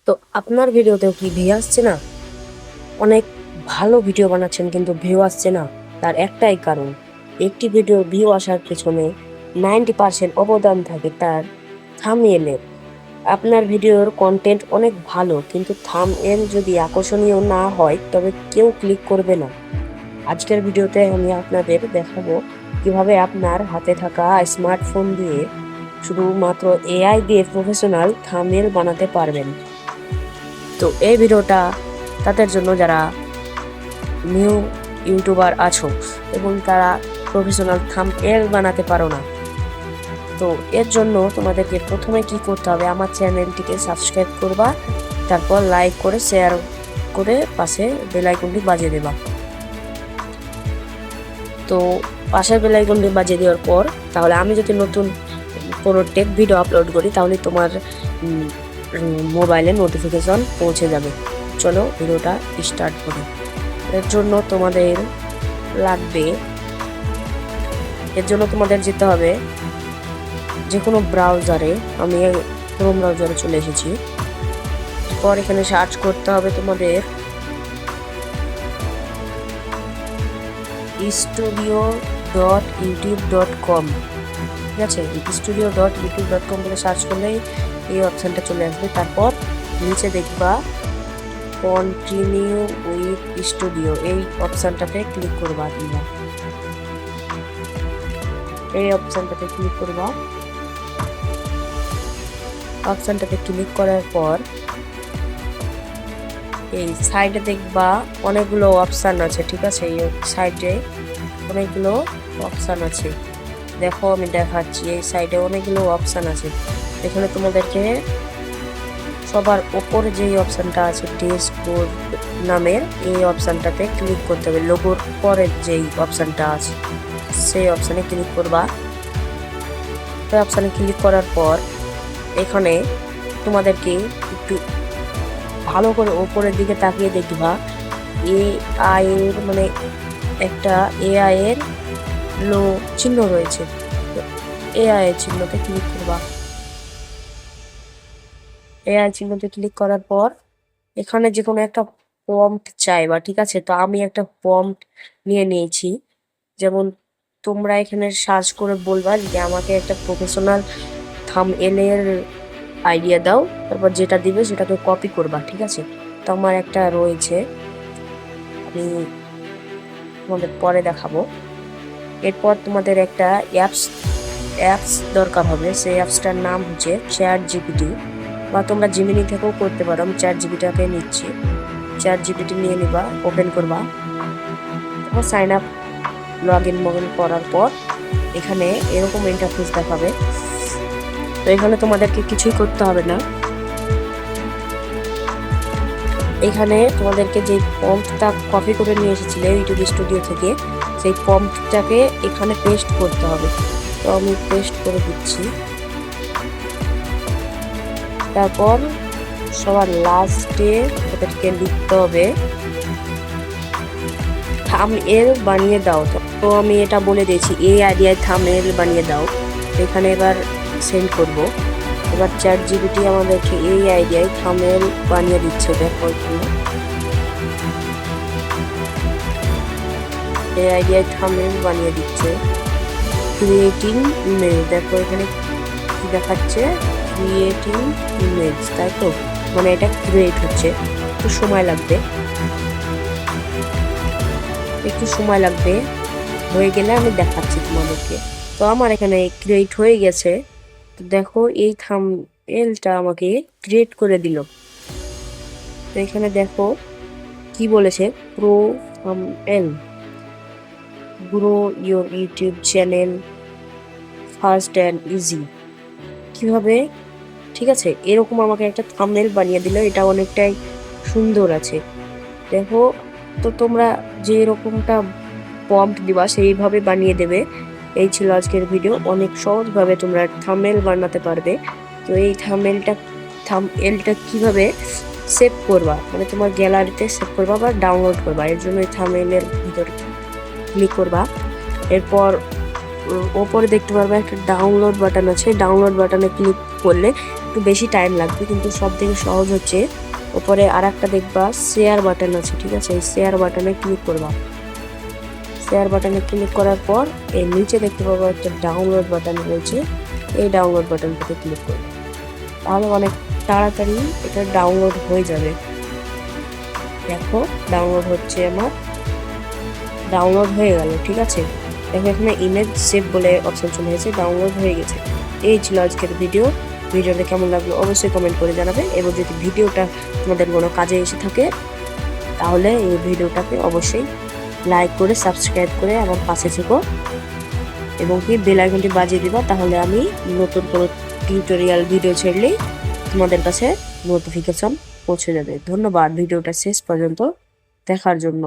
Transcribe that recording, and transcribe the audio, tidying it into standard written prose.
তো আপনার ভিডিওতেও কি ভিউ আসছে না? অনেক ভালো ভিডিও বানাচ্ছেন কিন্তু ভিউ আসছে না। তার একটাই কারণ, একটি ভিডিওর ভিউ আসার পেছনে 90% অবদান থাকে তার থাম্বনেইলের। আপনার ভিডিওর কন্টেন্ট অনেক ভালো কিন্তু থাম্বনেইল যদি আকর্ষণীয় না হয় তবে কেউ ক্লিক করবে না। আজকের ভিডিওতে আমি আপনাদের দেখাবো কিভাবে আপনার হাতে থাকা স্মার্টফোন দিয়ে শুধুমাত্র এআই দিয়ে প্রফেশনাল থাম্বনেইল বানাতে পারবেন। তো এই ভিডিওটা তাদের জন্য যারা নিউ ইউটিউবার আছো এবং তারা প্রফেশনাল থাম্বনেইল বানাতে পারো না। তো এর জন্য তোমাদেরকে প্রথমে কি করতে হবে, আমার চ্যানেলটিকে সাবস্ক্রাইব করবা, তারপর লাইক করে শেয়ার করে পাশে বেল আইকনটি বাজিয়ে দেবা। তো পাশের বেল আইকনটি বাজিয়ে দেওয়ার পর তাহলে আমি যদি নতুন কোনো টেক ভিডিও আপলোড করি তাহলে তোমার মোবাইলে নোটিফিকেশন পৌঁছে যাবে। চলো ভিডিওটা স্টার্ট করি। এর জন্য তোমাদের যেতে হবে যে কোনো ব্রাউজারে। আমি ক্রোম ব্রাউজারে চলে এসেছি। পর এখানে সার্চ করতে হবে তোমাদের studio.youtube.com। ঠিক আছে, studio.youtube.com বলে সার্চ করলেই এই অপশানটা চলে আসবে। তারপর নিচে দেখবা কন্টিনিউ উইথ স্টুডিও, এই অপশানটাতে ক্লিক করবা। তোমরা এই অপশানটাতে ক্লিক করবা। অপশানটাতে ক্লিক করার পর এই সাইডে দেখবা অনেকগুলো অপশান আছে। ঠিক আছে, এই সাইডে অনেকগুলো অপশান আছে। দেখো আমি দেখাচ্ছি, এই সাইডে অনেকগুলো অপশান আছে। এখানে তোমাদেরকে সবার ওপরে যেই অপশানটা আছে ড্যাশবোর্ড নামের, এই অপশানটাতে ক্লিক করতে হবে। লোগোর পরের যেই অপশানটা আছে সেই অপশানে ক্লিক করবা। সেই অপশানে ক্লিক করার পর এখানে তোমাদেরকে একটু ভালো করে ওপরের দিকে তাকিয়ে দেখবা এআই এর একটা এআই এর চিহ্ন রয়েছে। এআই এর চিহ্নতে ক্লিক করবা। এআই চিহ্নতে ক্লিক করার পর এখানে যে কোনো একটা প্রম্পট চাইবা। ঠিক আছে, তো আমি একটা প্রম্পট নিয়ে নিয়েছি। যেমন তোমরা এখানে সার্চ করে বলবা যে আমাকে একটা প্রফেশনাল থাম্বনেইলের আইডিয়া দাও, তারপর যেটা দিবে সেটাকে কপি করবা। ঠিক আছে, তো আমার একটা রয়েছে, আমি তোমাদের পরে দেখাবো। এরপর তোমাদের একটা অ্যাপস দরকার হবে। সেই অ্যাপসটার নাম হচ্ছে চ্যাট জিপিটি, বা তোমরা জিমিনি থেকেও করতে পারো। আমি চ্যাট জিপিটিটাকে নিচ্ছি। চ্যাট জিপিটি নিয়ে নিবা, ওপেন করবা। তারপর সাইন আপ লগ ইন করার পর এখানে এরকম ইন্টারফেস দেখাবে। তো এখানে তোমাদেরকে কিছুই করতে হবে না। এখানে তোমাদেরকে যে প্রম্পটটা কপি করে নিয়ে এসেছিলে ইউটিউব স্টুডিও থেকে, সেই প্রম্পটটাকে এখানে পেস্ট করতে হবে। তো আমি পেস্ট করে দিচ্ছি। তারপর সবার লাস্টে ওদেরকে লিখতে হবে থাম্বনেইল বানিয়ে দাও। তো আমি এটা বলে দিয়েছি, এই আইডিয়ায় থাম্বনেইল বানিয়ে দাও। এখানে এবার সেন্ড করব। এবার চ্যাট জিপিটি আমাদেরকে এই আইডিয়ায় থাম্বনেইল বানিয়ে দিচ্ছে। দেখো এখানে এই আইডিয়ায় থাম্বনেইল বানিয়ে দিচ্ছে। ক্রিয়েটিং ইমেজ, দেখো এখানে কি দেখাচ্ছে, ক্রিয়েটিং ইমেজ, তাই তো? এটা ক্রিয়েট হচ্ছে, একটু সময় লাগবে। হয়ে গেলে আমি দেখাচ্ছি তোমাদেরকে। তো আমার এখানে ক্রিয়েট হয়ে গেছে। তো দেখো এই থাম্বনেইলটা আমাকে ক্রিয়েট করে দিল। তো এখানে দেখো কি বলেছে, pro thumbnail, grow your YouTube channel fast and easy. কিভাবে? ঠিক আছে, এরকম আমাকে একটা থাম্বনেইল বানিয়ে দিল। এটা অনেকটাই সুন্দর আছে, দেখো। তো তোমরা যে এরকমটা প্রম্পট দিবা সেইভাবে বানিয়ে দেবে। এই ছিল আজকের ভিডিও। অনেক সহজভাবে তোমরা থাম্বনেইল বানাতে পারবে। তো এই থাম্বনেইলটা কিভাবে সেভ করবা, তোমার গ্যালারিতে সেভ করবা বা ডাউনলোড করবা, এর জন্য এই থাম্বনেইলের ভিতরে ক্লিক করবা। এরপর ওপরে দেখতে পারবে একটা ডাউনলোড বাটন আছে। ডাউনলোড বাটনে ক্লিক করলে একটু বেশি টাইম লাগবে, কিন্তু সব থেকে সহজ হচ্ছে উপরে আর একটা দেখবা শেয়ার বাটন আছে, ঠিক আছে? এই শেয়ার বাটনে ক্লিক করবা। শেয়ার বাটনে ক্লিক করার পর এর নিচে দেখতে পাবো একটা ডাউনলোড বাটন রয়েছে, এই ডাউনলোড বাটনটাতে ক্লিক করবে, তাহলে অনেক তাড়াতাড়ি এটা ডাউনলোড হয়ে যাবে। দেখো ডাউনলোড হচ্ছে, আমার ডাউনলোড হয়ে গেল, ঠিক আছে? দেখো এখানে ইমেজ সেভ বলে অপশন চলে এসেছে, ডাউনলোড হয়ে গেছে। এই ছিল আজকের ভিডিওটা কেমন লাগলো অবশ্যই কমেন্ট করে জানাবে, এবং যদি ভিডিওটা তোমাদের কোনো কাজে এসে থাকে তাহলে এই ভিডিওটাকে অবশ্যই লাইক করে সাবস্ক্রাইব করে আমার পাশে থেকো, এবং কি বেল আইকনটি বাজিয়ে দিবা, তাহলে আমি নতুন কোনো টিউটোরিয়াল ভিডিও ছেড়লেই তোমাদের কাছে নোটিফিকেশন পৌঁছে যাবে। ধন্যবাদ ভিডিওটা শেষ পর্যন্ত দেখার জন্য।